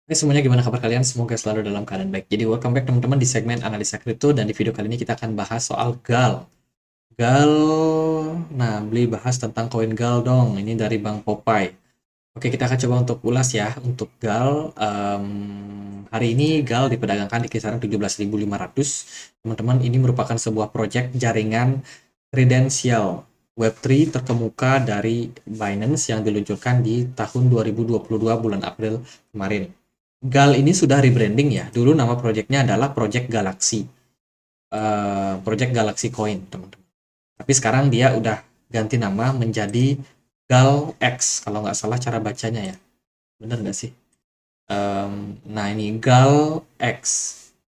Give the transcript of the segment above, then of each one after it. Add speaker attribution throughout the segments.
Speaker 1: Hai semuanya, gimana kabar kalian? Semoga selalu dalam keadaan baik. Jadi welcome back teman-teman di segmen analisa kripto, dan di video kali ini kita akan bahas soal GAL. GAL, nah beli bahas tentang koin GAL dong. Ini dari Bang Popeye. Oke, kita akan coba untuk ulas ya untuk GAL. Hari ini GAL diperdagangkan di kisaran 17.500. Teman-teman, ini merupakan sebuah proyek jaringan kredensial Web3 terkemuka dari Binance yang diluncurkan di tahun 2022 bulan April kemarin. GAL ini sudah rebranding ya. Dulu nama proyeknya adalah Project Galaxy. Project Galaxy Coin, teman-teman. Tapi sekarang dia udah ganti nama menjadi GAL X, kalau nggak salah cara bacanya ya. Bener nggak sih? Nah ini GAL X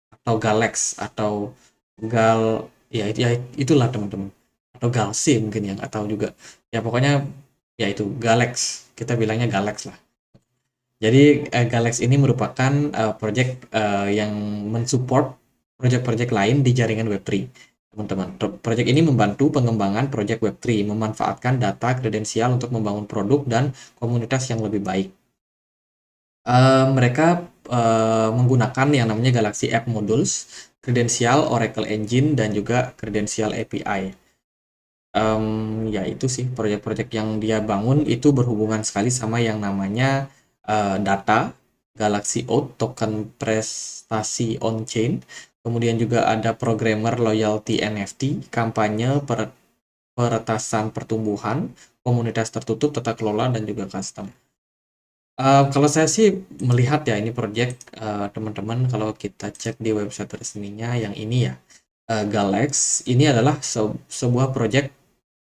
Speaker 1: atau Galax atau GAL, ya itulah teman-teman. Atau Galaxy mungkin yang atau juga. Ya pokoknya ya itu Galax. Kita bilangnya Galax lah. Jadi Galax ini merupakan project yang mensupport project-project lain di jaringan Web3. Teman-teman, project ini membantu pengembangan project Web3, memanfaatkan data kredensial untuk membangun produk dan komunitas yang lebih baik. Mereka menggunakan yang namanya Galaxy App Modules, kredensial Oracle Engine, dan juga kredensial API. Ya itu sih proyek-proyek yang dia bangun itu berhubungan sekali sama yang namanya data, Galaxy Oat, token prestasi on-chain, kemudian juga ada programmer loyalty NFT, kampanye peretasan pertumbuhan, komunitas tertutup, tata kelola, dan juga custom. Kalau saya sih melihat ya ini project teman-teman, kalau kita cek di website resminya yang ini ya, Galax ini adalah sebuah project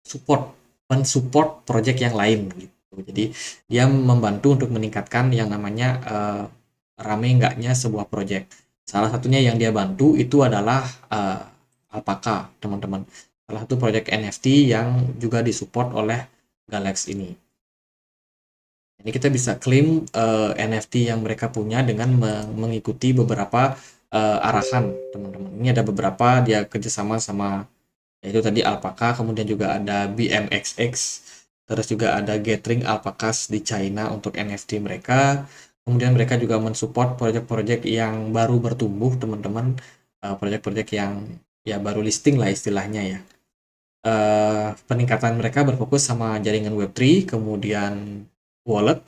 Speaker 1: support mensupport project yang lain gitu. Jadi dia membantu untuk meningkatkan yang namanya rame enggaknya sebuah project. Salah satunya yang dia bantu itu adalah Alpaca, teman-teman. Salah satu project NFT yang juga disupport oleh Galax ini. Ini kita bisa klaim NFT yang mereka punya dengan mengikuti beberapa arahan, teman-teman. Ini ada beberapa dia kerjasama sama, yaitu tadi Alpaca, kemudian juga ada BMXX, terus juga ada Gathering Alpacas di China untuk NFT mereka. Kemudian mereka juga mensupport proyek-proyek yang baru bertumbuh, teman-teman. Proyek-proyek yang ya baru listing lah istilahnya ya. Peningkatan mereka berfokus sama jaringan Web3, kemudian wallet,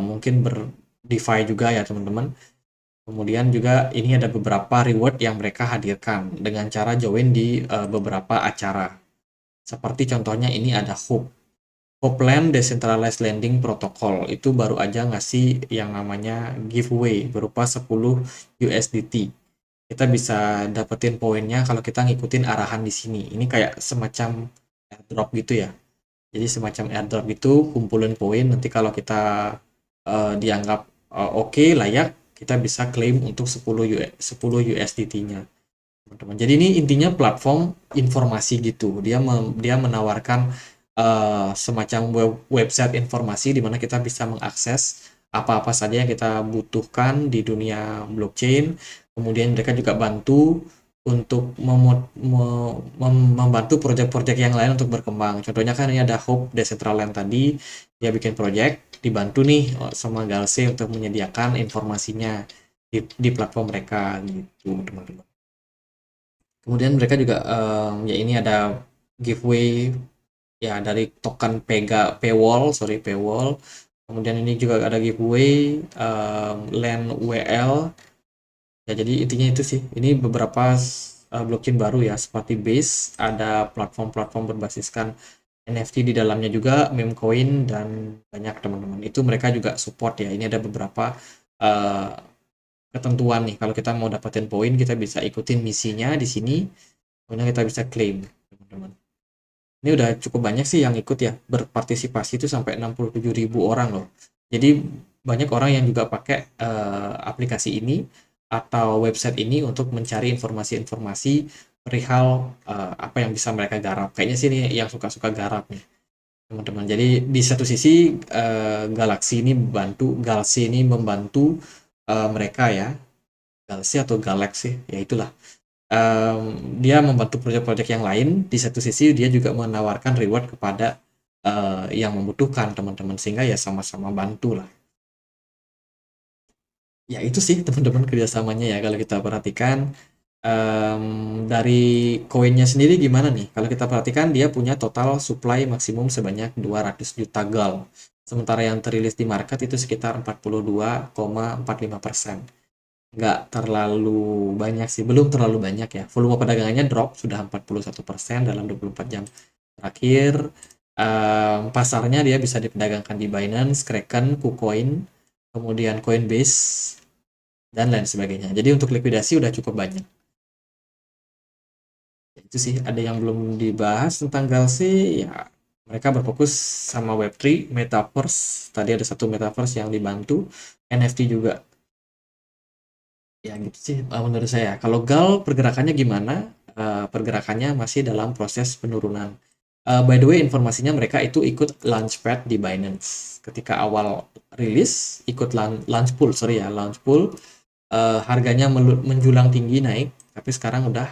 Speaker 1: mungkin ber-DeFi juga ya teman-teman. Kemudian juga ini ada beberapa reward yang mereka hadirkan dengan cara join di beberapa acara. Seperti contohnya ini ada Hopeland Decentralized Lending Protocol. Itu baru aja ngasih yang namanya giveaway berupa 10 USDT. Kita bisa dapetin poinnya kalau kita ngikutin arahan di sini. Ini kayak semacam airdrop gitu ya. Jadi semacam airdrop itu, kumpulin poin, nanti kalau kita dianggap oke, layak, kita bisa claim untuk 10 USDT-nya. Teman-teman. Jadi ini intinya platform informasi gitu. Dia menawarkan semacam website informasi di mana kita bisa mengakses apa-apa saja yang kita butuhkan di dunia blockchain. Kemudian mereka juga bantu untuk membantu proyek-proyek yang lain untuk berkembang. Contohnya kan ini ada Hope Decentraland tadi, dia bikin proyek, dibantu nih sama Galse untuk menyediakan informasinya di platform mereka gitu, teman-teman. Kemudian mereka juga ya ini ada giveaway ya dari token Paywall. Kemudian ini juga ada giveaway Land WL. Ya jadi intinya itu sih. Ini beberapa blockchain baru ya seperti Base, ada platform-platform berbasiskan NFT di dalamnya juga, Memecoin, dan banyak teman-teman. Itu mereka juga support ya. Ini ada beberapa uh, ketentuan nih. Kalau kita mau dapetin poin, kita bisa ikutin misinya di sini. Kemudian kita bisa claim, teman-teman. Ini udah cukup banyak sih yang ikut ya, berpartisipasi itu sampai 67.000 orang loh. Jadi banyak orang yang juga pakai aplikasi ini atau website ini untuk mencari informasi-informasi perihal apa yang bisa mereka garap. Kayaknya sih ini yang suka-suka garap nih, teman-teman. Jadi di satu sisi Galaxy ini membantu mereka ya, Galaxy atau Galaxy, ya itulah. Dia membantu proyek-proyek yang lain, di satu sisi dia juga menawarkan reward kepada yang membutuhkan, teman-teman, sehingga ya sama-sama bantu lah. Ya itu sih teman-teman kerjasamanya ya kalau kita perhatikan. Dari koinnya sendiri gimana nih? Kalau kita perhatikan dia punya total supply maksimum sebanyak 200 juta gal. Sementara yang terilis di market itu sekitar 42,45%. Nggak terlalu banyak sih, belum terlalu banyak ya. Volume perdagangannya drop sudah 41% dalam 24 jam terakhir. Pasarnya dia bisa diperdagangkan di Binance, Kraken, KuCoin, kemudian Coinbase, dan lain sebagainya. Jadi untuk likuidasi udah cukup banyak. Itu sih, ada yang belum dibahas tentang Galaxy ya, mereka berfokus sama Web3, Metaverse. Tadi ada satu Metaverse yang dibantu, NFT juga. Ya gitu sih menurut saya. Kalau GAL pergerakannya gimana? Pergerakannya masih dalam proses penurunan. By the way, informasinya mereka itu ikut launchpad di Binance. Ketika awal rilis, ikut launch pool, sorry ya, launch pool. Harganya menjulang tinggi naik, tapi sekarang udah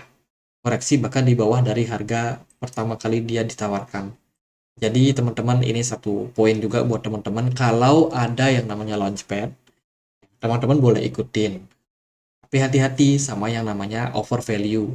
Speaker 1: koreksi bahkan di bawah dari harga pertama kali dia ditawarkan. Jadi teman-teman ini satu poin juga buat teman-teman, kalau ada yang namanya launchpad, teman-teman boleh ikutin. Tapi hati-hati sama yang namanya over value.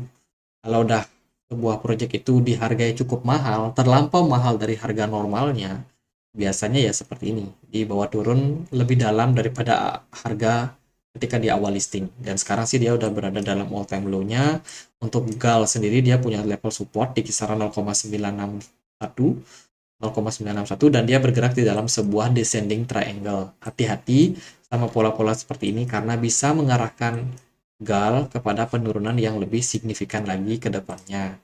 Speaker 1: Kalau udah sebuah project itu dihargai cukup mahal, terlampau mahal dari harga normalnya, biasanya ya seperti ini, dibawa turun lebih dalam daripada harga ketika di awal listing. Dan sekarang sih dia udah berada dalam all time low-nya. Untuk GAL sendiri dia punya level support di kisaran 0,961 0,961 dan dia bergerak di dalam sebuah descending triangle. Hati-hati sama pola-pola seperti ini karena bisa mengarahkan GAL kepada penurunan yang lebih signifikan lagi ke depannya.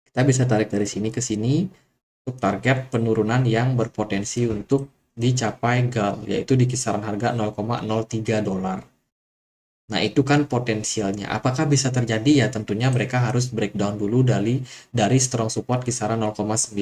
Speaker 1: Kita bisa tarik dari sini ke sini untuk target penurunan yang berpotensi untuk dicapai GAL, yaitu di kisaran harga 0,03 dolar. Nah, itu kan potensialnya. Apakah bisa terjadi? Ya, tentunya mereka harus breakdown dulu dari strong support kisaran 0,94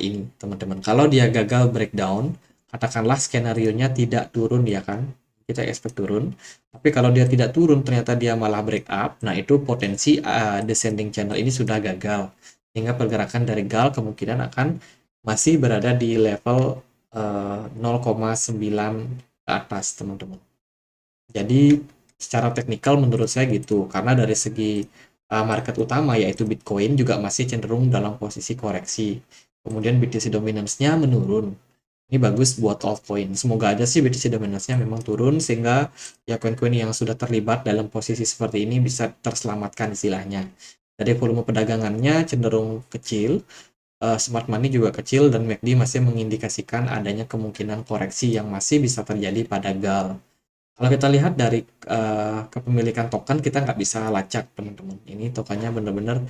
Speaker 1: ini, teman-teman. Kalau dia gagal breakdown, katakanlah skenario-nya tidak turun ya kan, kita expect turun. Tapi kalau dia tidak turun, ternyata dia malah break up, nah itu potensi descending channel ini sudah gagal. Sehingga pergerakan dari GAL kemungkinan akan masih berada di level 0,9 ke atas, teman-teman. Jadi secara teknikal menurut saya gitu, karena dari segi market utama yaitu Bitcoin juga masih cenderung dalam posisi koreksi. Kemudian BTC dominance-nya menurun. Ini bagus buat altcoin. Semoga aja sih BTC dominance-nya memang turun sehingga ya koin-koin yang sudah terlibat dalam posisi seperti ini bisa terselamatkan istilahnya. Jadi volume perdagangannya cenderung kecil, smart money juga kecil dan MACD masih mengindikasikan adanya kemungkinan koreksi yang masih bisa terjadi pada GAL. Kalau kita lihat dari kepemilikan token, kita nggak bisa lacak, teman-teman. Ini tokennya benar-benar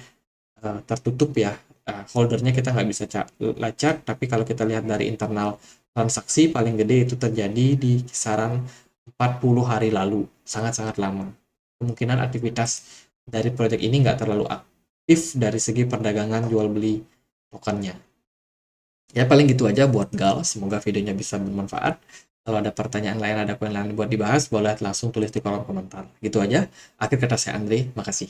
Speaker 1: tertutup ya. Holdernya kita nggak bisa lacak, tapi kalau kita lihat dari internal transaksi, paling gede itu terjadi di kisaran 40 hari lalu. Sangat-sangat lama. Kemungkinan aktivitas dari proyek ini nggak terlalu aktif dari segi perdagangan jual beli tokennya. Ya paling gitu aja buat GAL, semoga videonya bisa bermanfaat. Kalau ada pertanyaan lain, ada poin lain buat dibahas, boleh langsung tulis di kolom komentar. Gitu aja, akhir kata saya Andre, makasih.